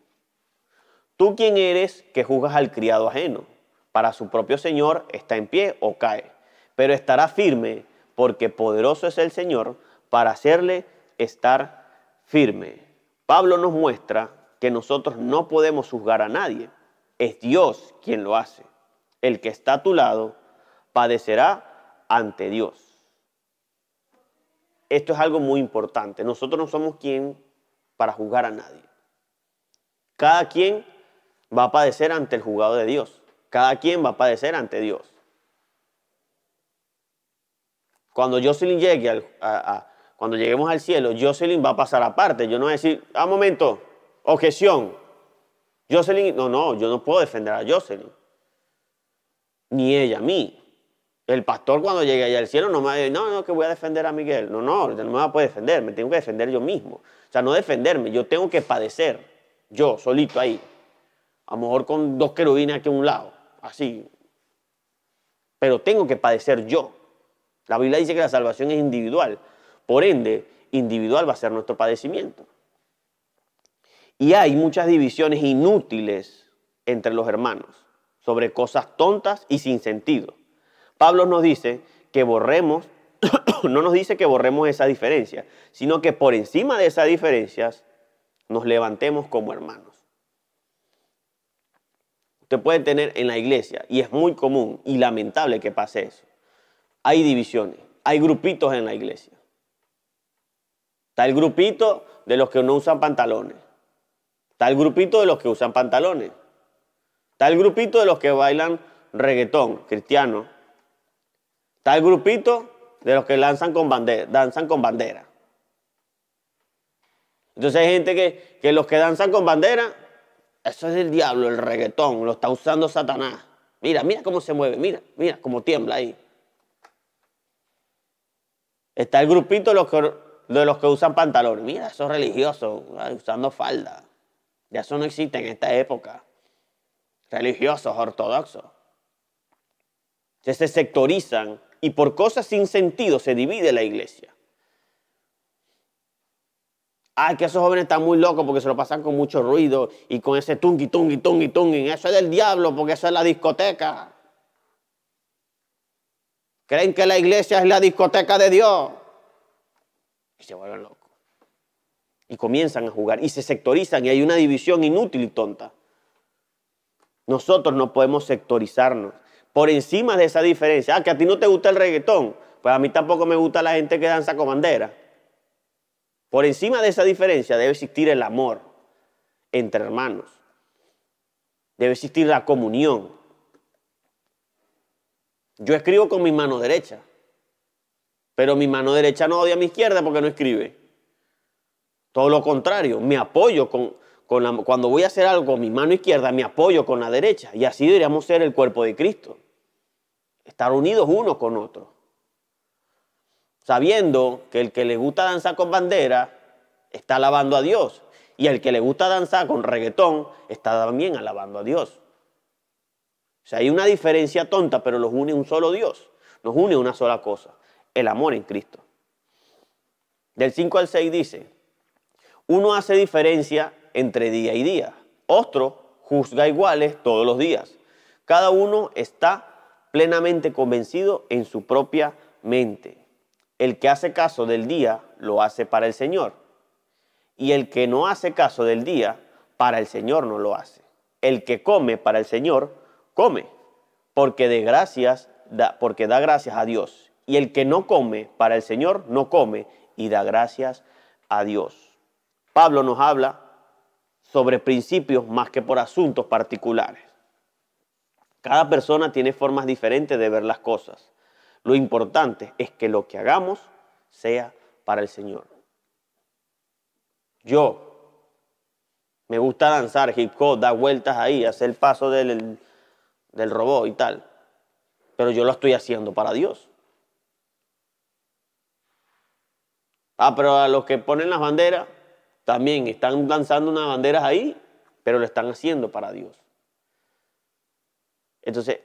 ¿Tú quién eres que juzgas al criado ajeno? Para su propio Señor está en pie o cae, pero estará firme porque poderoso es el Señor para hacerle estar firme. Pablo nos muestra que nosotros no podemos juzgar a nadie. Es Dios quien lo hace. El que está a tu lado padecerá ante Dios. Esto es algo muy importante. Nosotros no somos quien para juzgar a nadie. Cada quien va a padecer ante el juzgado de Dios. Cada quien va a padecer ante Dios. Cuando Jocelyn llegue cuando lleguemos al cielo, Jocelyn va a pasar aparte. Yo no voy a decir, un momento, objeción. Jocelyn, no, yo no puedo defender a Jocelyn. Ni ella a mí. El pastor cuando llegue allá al cielo no me va a decir, no, que voy a defender a Miguel. No me va a poder defender, me tengo que defender yo mismo. O sea, no defenderme, yo tengo que padecer. Yo, solito ahí. A lo mejor con 2 querubines aquí a un lado, así. Pero tengo que padecer yo. La Biblia dice que la salvación es individual. Por ende, individual va a ser nuestro padecimiento. Y hay muchas divisiones inútiles entre los hermanos sobre cosas tontas y sin sentido. Pablo nos dice que borremos, no nos dice que borremos esa diferencia, sino que por encima de esas diferencias nos levantemos como hermanos. Usted puede tener en la iglesia, y es muy común y lamentable que pase eso. Hay divisiones, hay grupitos en la iglesia. Está el grupito de los que no usan pantalones. Está el grupito de los que usan pantalones. Está el grupito de los que bailan reggaetón cristiano. Está el grupito de los que danzan con bandera. Entonces hay gente que los que danzan con bandera, eso es del diablo, el reggaetón, lo está usando Satanás. Mira cómo se mueve, mira cómo tiembla ahí. Está el grupito de los que usan pantalones. Mira, esos religiosos usando falda. Ya eso no existe en esta época. Religiosos, ortodoxos. Se sectorizan y por cosas sin sentido se divide la iglesia. Ay, que esos jóvenes están muy locos porque se lo pasan con mucho ruido y con ese tungi. Eso es del diablo porque eso es la discoteca. Creen que la iglesia es la discoteca de Dios. Y se vuelven locos. Y comienzan a jugar y se sectorizan y hay una división inútil y tonta. Nosotros no podemos sectorizarnos por encima de esa diferencia. Ah, que a ti no te gusta el reggaetón. Pues a mí tampoco me gusta la gente que danza con bandera. Por encima de esa diferencia debe existir el amor entre hermanos. Debe existir la comunión. Yo escribo con mi mano derecha, pero mi mano derecha no odia a mi izquierda porque no escribe. Todo lo contrario, me apoyo cuando voy a hacer algo con mi mano izquierda, me apoyo con la derecha. Y así deberíamos ser el cuerpo de Cristo. Estar unidos uno con otro. Sabiendo que el que le gusta danzar con bandera está alabando a Dios. Y el que le gusta danzar con reggaetón está también alabando a Dios. O sea, hay una diferencia tonta, pero los une un solo Dios. Nos une una sola cosa, el amor en Cristo. Del 5 al 6 dice, uno hace diferencia entre día y día. Otro juzga iguales todos los días. Cada uno está plenamente convencido en su propia mente. El que hace caso del día, lo hace para el Señor. Y el que no hace caso del día, para el Señor no lo hace. El que come para el Señor, come, porque da gracias a Dios. Y el que no come para el Señor, no come y da gracias a Dios. Pablo nos habla sobre principios más que por asuntos particulares. Cada persona tiene formas diferentes de ver las cosas. Lo importante es que lo que hagamos sea para el Señor. Me gusta danzar hip hop, dar vueltas ahí, hacer el paso del robot y tal. Pero yo lo estoy haciendo para Dios. Pero a los que ponen las banderas, también están lanzando unas banderas ahí, pero lo están haciendo para Dios. Entonces,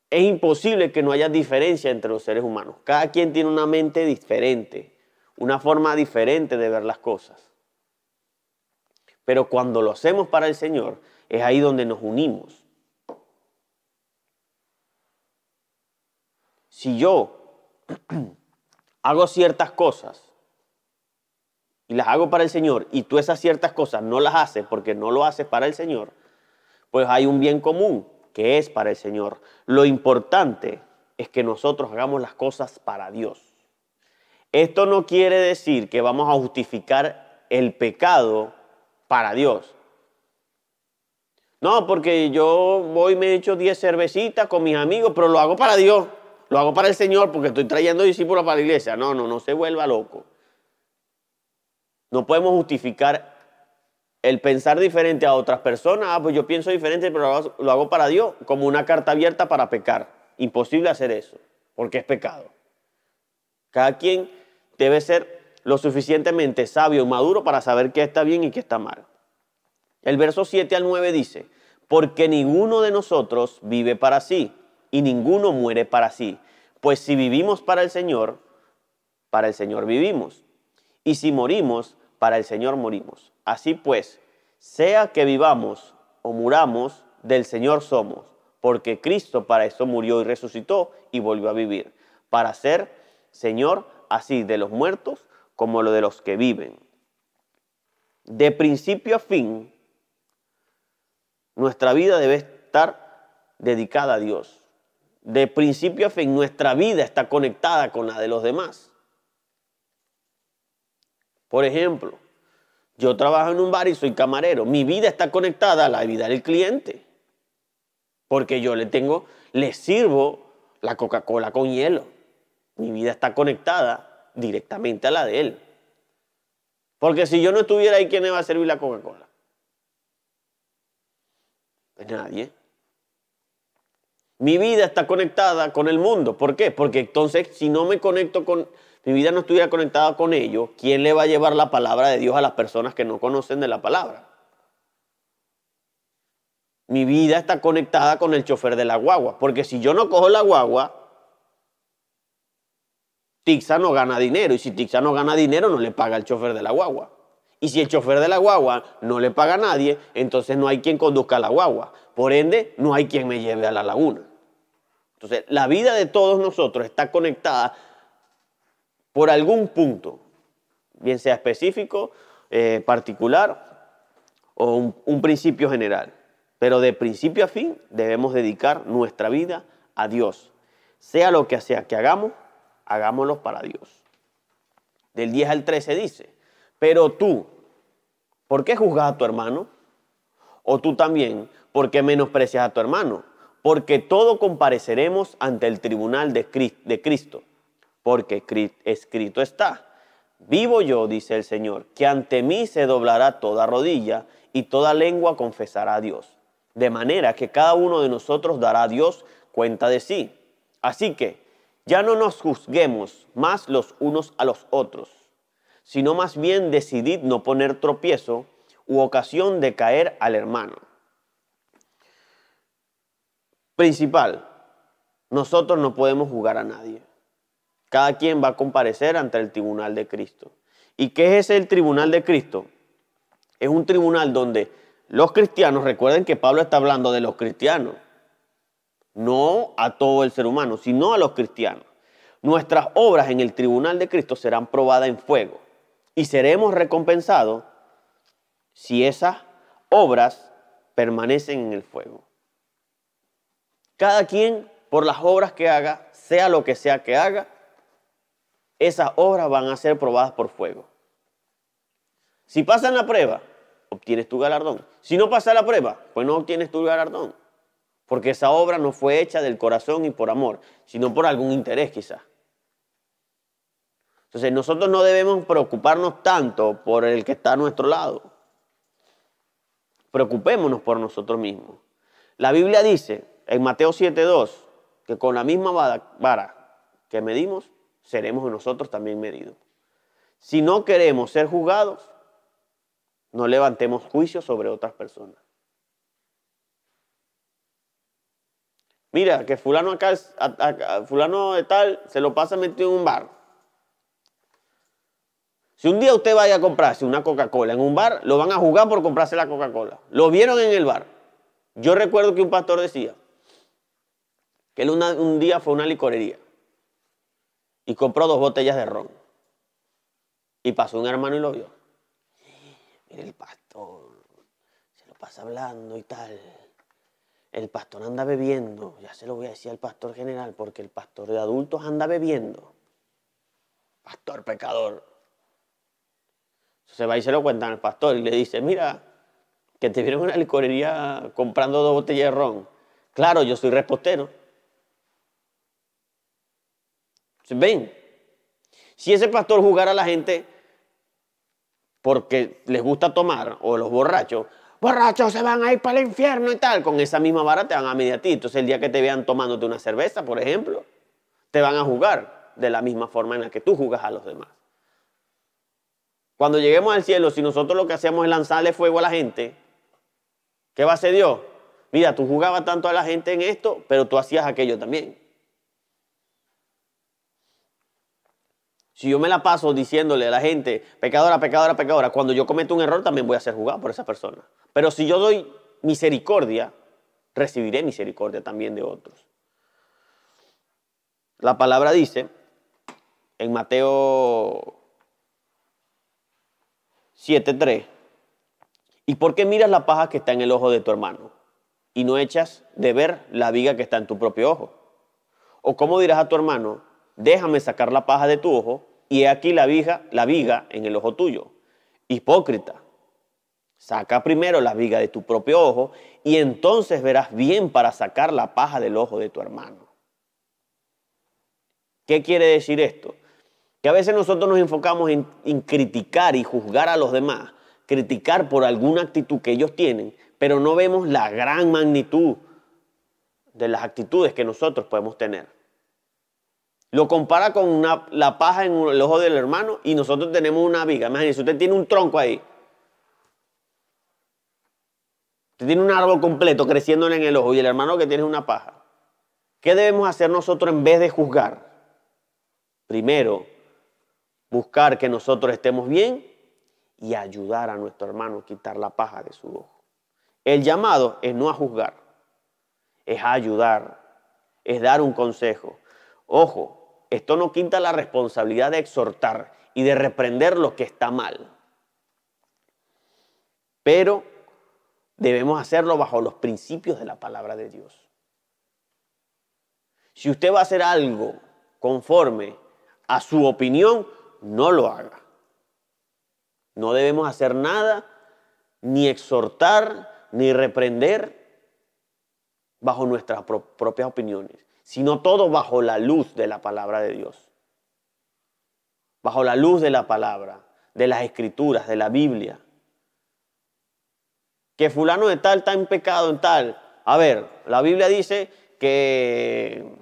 es imposible que no haya diferencia entre los seres humanos. Cada quien tiene una mente diferente, una forma diferente de ver las cosas. Pero cuando lo hacemos para el Señor, es ahí donde nos unimos. Si yo hago ciertas cosas y las hago para el Señor y tú esas ciertas cosas no las haces porque no lo haces para el Señor, pues hay un bien común que es para el Señor. Lo importante es que nosotros hagamos las cosas para Dios. Esto no quiere decir que vamos a justificar el pecado para Dios. No, porque yo voy y me echo 10 cervecitas con mis amigos, pero lo hago para Dios. Lo hago para el Señor porque estoy trayendo discípulos para la iglesia. No se vuelva loco. No podemos justificar el pensar diferente a otras personas. Pues yo pienso diferente, pero lo hago para Dios, como una carta abierta para pecar. Imposible hacer eso, porque es pecado. Cada quien debe ser lo suficientemente sabio y maduro para saber qué está bien y qué está mal. El verso 7 al 9 dice, porque ninguno de nosotros vive para sí y ninguno muere para sí. Pues si vivimos para el Señor vivimos. Y si morimos, para el Señor morimos. Así pues, sea que vivamos o muramos, del Señor somos, porque Cristo para eso murió y resucitó y volvió a vivir, para ser Señor así de los muertos como lo de los que viven. De principio a fin, nuestra vida debe estar dedicada a Dios. De principio a fin, nuestra vida está conectada con la de los demás. Por ejemplo, yo trabajo en un bar y soy camarero. Mi vida está conectada a la vida del cliente. Porque yo le sirvo la Coca-Cola con hielo. Mi vida está conectada directamente a la de él. Porque si yo no estuviera ahí, ¿quién me va a servir la Coca-Cola? Pues nadie. Mi vida está conectada con el mundo. ¿Por qué? Porque entonces, si no me conecto con... Mi vida no estuviera conectada con ellos, ¿quién le va a llevar la palabra de Dios a las personas que no conocen de la palabra? Mi vida está conectada con el chofer de la guagua. Porque si yo no cojo la guagua, Tixa no gana dinero. Y si Tixa no gana dinero, no le paga al chofer de la guagua. Y si el chofer de la guagua no le paga a nadie, entonces no hay quien conduzca la guagua. Por ende, no hay quien me lleve a la laguna. Entonces, la vida de todos nosotros está conectada por algún punto, bien sea específico, particular o un principio general. Pero de principio a fin debemos dedicar nuestra vida a Dios. Sea lo que sea que hagamos, hagámoslo para Dios. Del 10 al 13 dice, pero tú, ¿por qué juzgas a tu hermano? O tú también, ¿por qué menosprecias a tu hermano? Porque todo compareceremos ante el tribunal de Cristo. Porque escrito está, vivo yo, dice el Señor, que ante mí se doblará toda rodilla y toda lengua confesará a Dios. De manera que cada uno de nosotros dará a Dios cuenta de sí. Así que ya no nos juzguemos más los unos a los otros, sino más bien decidid no poner tropiezo u ocasión de caer al hermano. Principal, nosotros no podemos juzgar a nadie. Cada quien va a comparecer ante el tribunal de Cristo. ¿Y qué es el tribunal de Cristo? Es un tribunal donde los cristianos, recuerden que Pablo está hablando de los cristianos, no a todo el ser humano, sino a los cristianos. Nuestras obras en el tribunal de Cristo serán probadas en fuego y seremos recompensados si esas obras permanecen en el fuego. Cada quien, por las obras que haga, sea lo que sea que haga, esas obras van a ser probadas por fuego. Si pasan la prueba, obtienes tu galardón. Si no pasa la prueba, pues no obtienes tu galardón. Porque esa obra no fue hecha del corazón y por amor, sino por algún interés quizás. Entonces nosotros no debemos preocuparnos tanto por el que está a nuestro lado. Preocupémonos por nosotros mismos. La Biblia dice en Mateo 7:2 que con la misma vara que medimos, seremos nosotros también medidos. Si no queremos ser juzgados, no levantemos juicio sobre otras personas. Mira, que fulano acá, fulano de tal, se lo pasa metido en un bar. Si un día usted vaya a comprarse una Coca-Cola en un bar, lo van a juzgar por comprarse la Coca-Cola. Lo vieron en el bar. Yo recuerdo que un pastor decía que él un día fue a una licorería y compró 2 botellas de ron. Y pasó un hermano y lo vio. Mire, el pastor se lo pasa hablando y tal. El pastor anda bebiendo. Ya se lo voy a decir al pastor general, porque el pastor de adultos anda bebiendo. Pastor pecador. Se va y se lo cuentan al pastor y le dice, mira, que te vieron en una licorería comprando 2 botellas de ron. Claro, yo soy repostero. ¿Ven? Si ese pastor jugara a la gente porque les gusta tomar, o los borrachos se van a ir para el infierno y tal, con esa misma vara te van a medir a ti. Entonces el día que te vean tomándote una cerveza, por ejemplo, te van a juzgar de la misma forma en la que tú juzgas a los demás. Cuando lleguemos al cielo, si nosotros lo que hacemos es lanzarle fuego a la gente, ¿qué va a hacer Dios? Mira, tú jugabas tanto a la gente en esto, pero tú hacías aquello también. Si yo me la paso diciéndole a la gente, pecadora, pecadora, pecadora, cuando yo cometo un error también voy a ser juzgado por esa persona. Pero si yo doy misericordia, recibiré misericordia también de otros. La palabra dice en Mateo 7:3, ¿y por qué miras la paja que está en el ojo de tu hermano? y no echas de ver la viga que está en tu propio ojo? ¿O cómo dirás a tu hermano, déjame sacar la paja de tu ojo y he aquí la viga en el ojo tuyo? Hipócrita, saca primero la viga de tu propio ojo y entonces verás bien para sacar la paja del ojo de tu hermano. ¿Qué quiere decir esto? Que a veces nosotros nos enfocamos en criticar y juzgar a los demás, criticar por alguna actitud que ellos tienen, pero no vemos la gran magnitud de las actitudes que nosotros podemos tener. Lo compara con la paja en el ojo del hermano y nosotros tenemos una viga. Imagínense, usted tiene un tronco ahí. Usted tiene un árbol completo creciéndole en el ojo y el hermano que tiene una paja. ¿Qué debemos hacer nosotros en vez de juzgar? Primero, buscar que nosotros estemos bien y ayudar a nuestro hermano a quitar la paja de su ojo. El llamado es no a juzgar, es a ayudar, es dar un consejo. Ojo, esto no quita la responsabilidad de exhortar y de reprender lo que está mal. Pero debemos hacerlo bajo los principios de la palabra de Dios. Si usted va a hacer algo conforme a su opinión, no lo haga. No debemos hacer nada, ni exhortar, ni reprender bajo nuestras propias opiniones, sino todo bajo la luz de la palabra de Dios. Bajo la luz de la palabra, de las escrituras, de la Biblia. Que fulano de tal está en pecado en tal. A ver, la Biblia dice que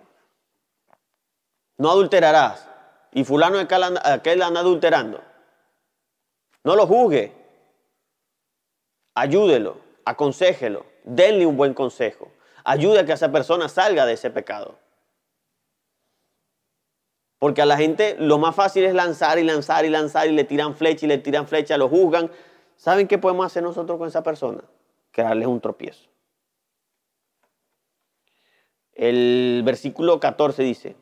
no adulterarás. Y fulano de aquel anda adulterando. No lo juzgue. Ayúdelo, aconséjelo, denle un buen consejo. Ayude a que esa persona salga de ese pecado. Porque a la gente lo más fácil es lanzar y lanzar y lanzar y le tiran flecha, lo juzgan. ¿Saben qué podemos hacer nosotros con esa persona? Que darles un tropiezo. El versículo 14 dice: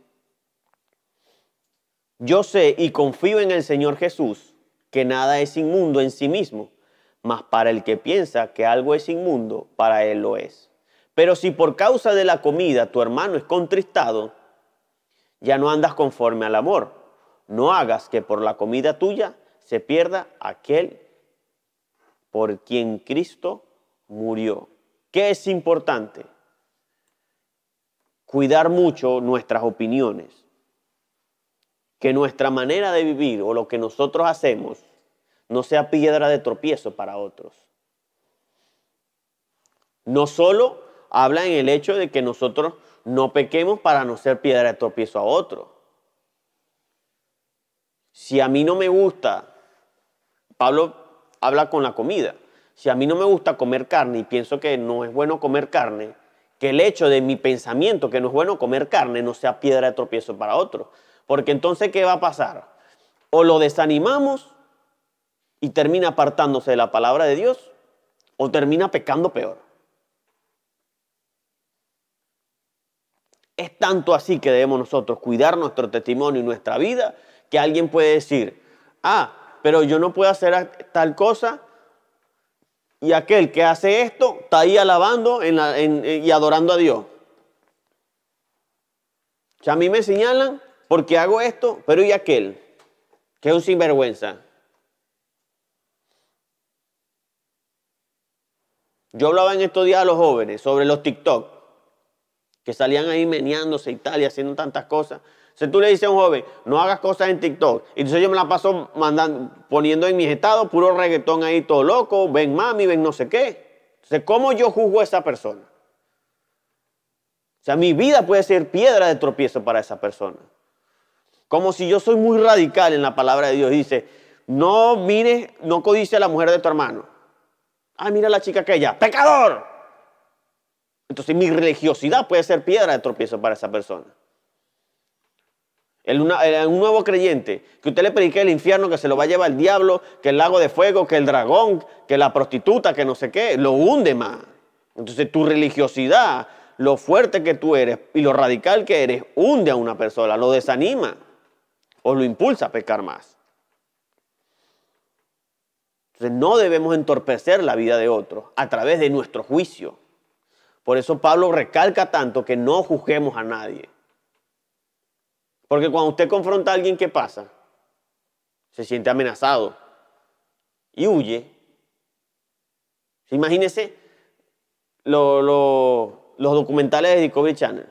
yo sé y confío en el Señor Jesús que nada es inmundo en sí mismo, mas para el que piensa que algo es inmundo, para él lo es. Pero si por causa de la comida tu hermano es contristado, ya no andas conforme al amor. No hagas que por la comida tuya se pierda aquel por quien Cristo murió. ¿Qué es importante? Cuidar mucho nuestras opiniones. Que nuestra manera de vivir o lo que nosotros hacemos no sea piedra de tropiezo para otros. No solo habla en el hecho de que nosotros no pequemos para no ser piedra de tropiezo a otros. Si a mí no me gusta, Pablo habla con la comida, si a mí no me gusta comer carne y pienso que no es bueno comer carne, que el hecho de mi pensamiento que no es bueno comer carne no sea piedra de tropiezo para otros. Porque entonces, ¿qué va a pasar? O lo desanimamos y termina apartándose de la palabra de Dios, o termina pecando peor. Es tanto así que debemos nosotros cuidar nuestro testimonio y nuestra vida, que alguien puede decir, pero yo no puedo hacer tal cosa, y aquel que hace esto está ahí alabando y adorando a Dios. O sea, a mí me señalan porque hago esto, pero ¿y aquel? Que es un sinvergüenza. Yo hablaba en estos días a los jóvenes sobre los TikTok, que salían ahí meneándose y tal, y haciendo tantas cosas. Si tú le dices a un joven, no hagas cosas en TikTok, y entonces yo me la paso poniendo en mis estados puro reggaetón ahí todo loco, ven mami, ven no sé qué. Entonces, ¿cómo yo juzgo a esa persona? O sea, mi vida puede ser piedra de tropiezo para esa persona. Como si yo soy muy radical en la palabra de Dios. Dice, no mires, no codicies a la mujer de tu hermano. Mira la chica aquella, ¡pecador! Entonces mi religiosidad puede ser piedra de tropiezo para esa persona. Un nuevo creyente, que usted le predique el infierno, que se lo va a llevar el diablo, que el lago de fuego, que el dragón, que la prostituta, que no sé qué, lo hunde más. Entonces tu religiosidad, lo fuerte que tú eres y lo radical que eres, hunde a una persona, lo desanima o lo impulsa a pecar más. Entonces no debemos entorpecer la vida de otros a través de nuestro juicio. Por eso Pablo recalca tanto que no juzguemos a nadie. Porque cuando usted confronta a alguien, ¿qué pasa? Se siente amenazado y huye. Imagínese los documentales de Discovery Channel.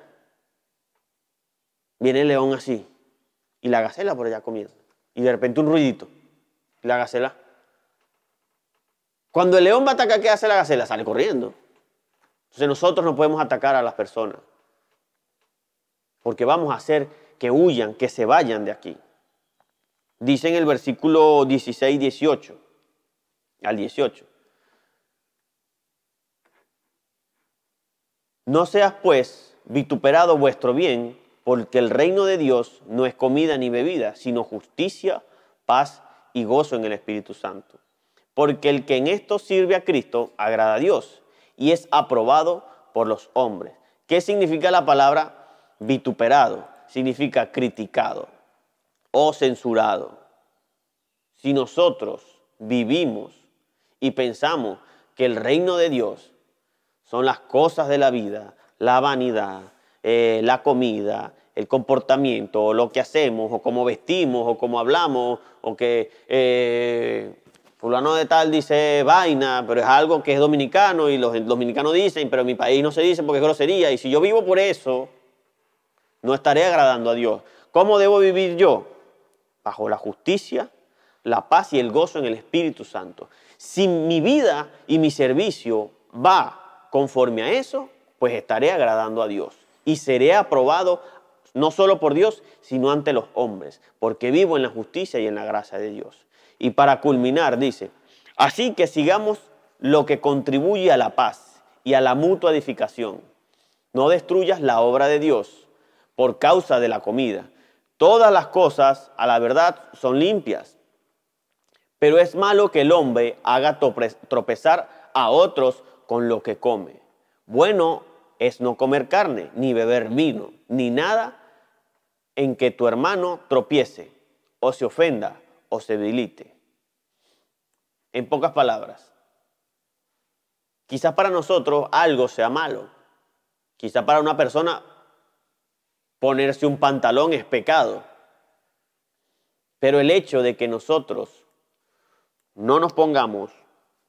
Viene el león así y la gacela por allá comienza. Y de repente un ruidito y la gacela. Cuando el león va a atacar, ¿qué hace la gacela? Sale corriendo. Entonces nosotros no podemos atacar a las personas porque vamos a hacer que huyan, que se vayan de aquí. Dice en el versículo 16, 18 al 18. No seas pues vituperado vuestro bien, porque el reino de Dios no es comida ni bebida, sino justicia, paz y gozo en el Espíritu Santo. Porque el que en esto sirve a Cristo agrada a Dios y es aprobado por los hombres. ¿Qué significa la palabra vituperado? Significa criticado o censurado. Si nosotros vivimos y pensamos que el reino de Dios son las cosas de la vida, la vanidad, la comida, el comportamiento, o lo que hacemos, o cómo vestimos, o cómo hablamos, o que fulano de tal dice vaina, pero es algo que es dominicano y los dominicanos dicen, pero en mi país no se dice porque es grosería. Y si yo vivo por eso, no estaré agradando a Dios. ¿Cómo debo vivir yo? Bajo la justicia, la paz y el gozo en el Espíritu Santo. Si mi vida y mi servicio va conforme a eso, pues estaré agradando a Dios y seré aprobado no solo por Dios, sino ante los hombres, porque vivo en la justicia y en la gracia de Dios. Y para culminar, dice, así que sigamos lo que contribuye a la paz y a la mutua edificación. No destruyas la obra de Dios por causa de la comida. Todas las cosas, a la verdad, son limpias, pero es malo que el hombre haga tropezar a otros con lo que come. Bueno es no comer carne, ni beber vino, ni nada en que tu hermano tropiece, o se ofenda, o se debilite. En pocas palabras, quizás para nosotros algo sea malo. Quizás para una persona ponerse un pantalón es pecado. Pero el hecho de que nosotros no nos pongamos,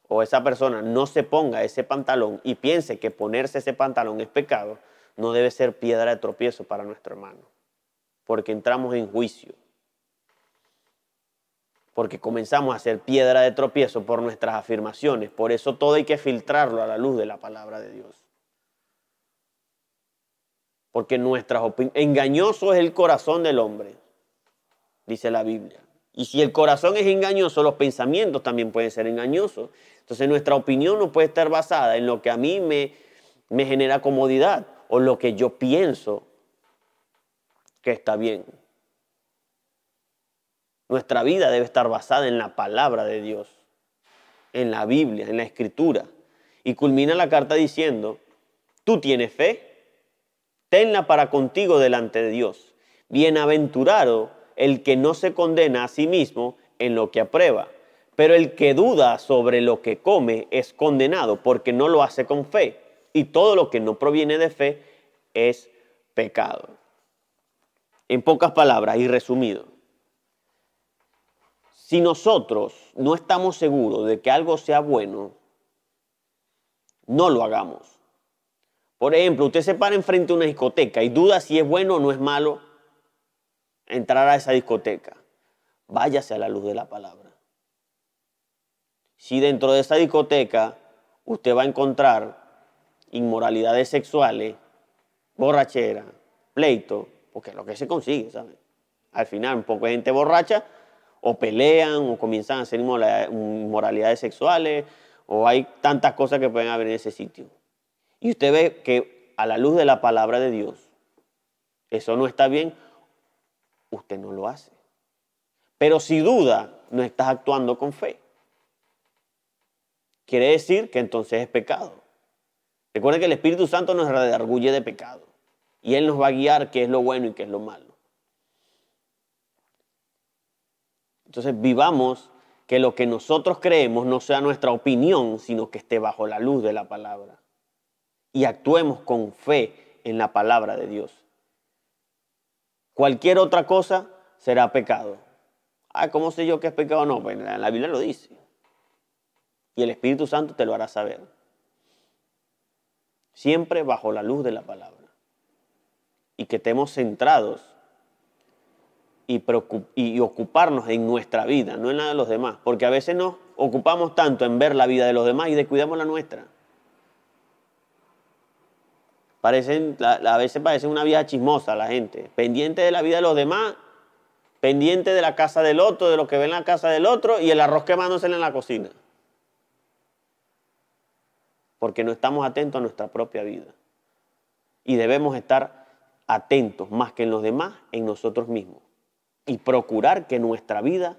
o esa persona no se ponga ese pantalón y piense que ponerse ese pantalón es pecado, no debe ser piedra de tropiezo para nuestro hermano. Porque entramos en juicio. Porque comenzamos a hacer piedra de tropiezo por nuestras afirmaciones. Por eso todo hay que filtrarlo a la luz de la palabra de Dios. Porque engañoso es el corazón del hombre, dice la Biblia. Y si el corazón es engañoso, los pensamientos también pueden ser engañosos. Entonces nuestra opinión no puede estar basada en lo que a mí me genera comodidad o lo que yo pienso que está bien. Nuestra vida debe estar basada en la palabra de Dios, en la Biblia, en la Escritura. Y culmina la carta diciendo, tú tienes fe, tenla para contigo delante de Dios. Bienaventurado el que no se condena a sí mismo en lo que aprueba, pero el que duda sobre lo que come es condenado porque no lo hace con fe. Y todo lo que no proviene de fe es pecado. En pocas palabras y resumido, si nosotros no estamos seguros de que algo sea bueno, no lo hagamos. Por ejemplo, usted se para enfrente de una discoteca y duda si es bueno o no es malo entrar a esa discoteca. Váyase a la luz de la palabra. Si dentro de esa discoteca usted va a encontrar inmoralidades sexuales, borrachera, pleito, porque es lo que se consigue, ¿sabe? Al final, un poco de gente borracha o pelean o comienzan a hacer inmoralidades sexuales o hay tantas cosas que pueden haber en ese sitio. Y usted ve que a la luz de la palabra de Dios, eso no está bien, usted no lo hace. Pero si duda, no estás actuando con fe. Quiere decir que entonces es pecado. Recuerden que el Espíritu Santo nos redarguye de pecado. Y Él nos va a guiar qué es lo bueno y qué es lo malo. Entonces vivamos que lo que nosotros creemos no sea nuestra opinión, sino que esté bajo la luz de la palabra. y actuemos con fe en la palabra de Dios. Cualquier otra cosa será pecado. ¿Cómo sé yo que es pecado o no? Pues la Biblia lo dice. Y el Espíritu Santo te lo hará saber. Siempre bajo la luz de la palabra. Y que estemos centrados y ocuparnos en nuestra vida, no en la de los demás. Porque a veces nos ocupamos tanto en ver la vida de los demás y descuidamos la nuestra. A veces parece una vida chismosa la gente, pendiente de la vida de los demás, pendiente de la casa del otro, de lo que ve en la casa del otro y el arroz quemándosele en la cocina. Porque no estamos atentos a nuestra propia vida. Y debemos estar atentos más que en los demás, en nosotros mismos. Y procurar que nuestra vida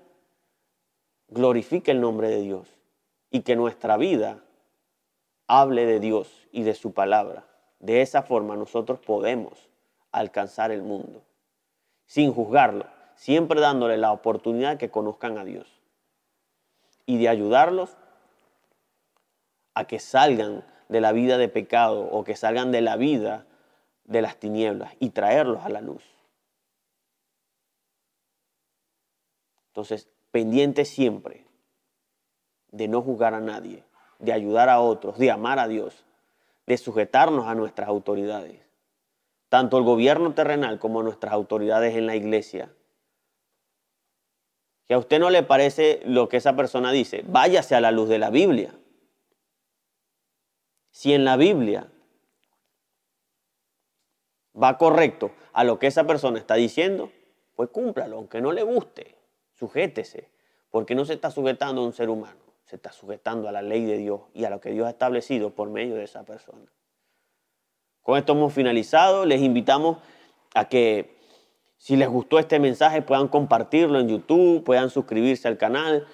glorifique el nombre de Dios. Y que nuestra vida hable de Dios y de su palabra. De esa forma nosotros podemos alcanzar el mundo. Sin juzgarlo, siempre dándole la oportunidad de que conozcan a Dios. Y de ayudarlos a que salgan de la vida de pecado o que salgan de la vida de las tinieblas y traerlos a la luz. Entonces, pendiente siempre de no juzgar a nadie, de ayudar a otros, de amar a Dios, de sujetarnos a nuestras autoridades, tanto el gobierno terrenal como nuestras autoridades en la iglesia. Si a usted no le parece lo que esa persona dice, váyase a la luz de la Biblia. Si en la Biblia va correcto a lo que esa persona está diciendo, pues cúmplalo, aunque no le guste, sujétese, porque no se está sujetando a un ser humano, se está sujetando a la ley de Dios y a lo que Dios ha establecido por medio de esa persona. Con esto hemos finalizado, les invitamos a que si les gustó este mensaje puedan compartirlo en YouTube, puedan suscribirse al canal,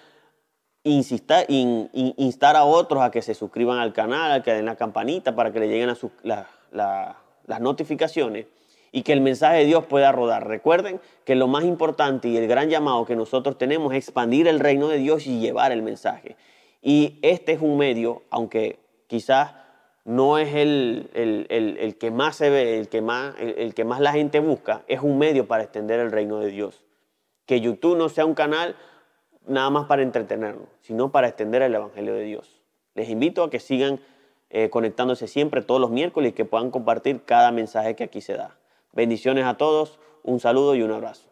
instar a otros a que se suscriban al canal, a que den la campanita para que le lleguen las notificaciones y que el mensaje de Dios pueda rodar. Recuerden que lo más importante y el gran llamado que nosotros tenemos es expandir el reino de Dios y llevar el mensaje. Y este es un medio, aunque quizás no es el que más se ve, el que más la gente busca, es un medio para extender el reino de Dios. Que YouTube no sea un canal nada más para entretenernos, sino para extender el evangelio de Dios. Les invito a que sigan conectándose siempre todos los miércoles y que puedan compartir cada mensaje que aquí se da. Bendiciones a todos, un saludo y un abrazo.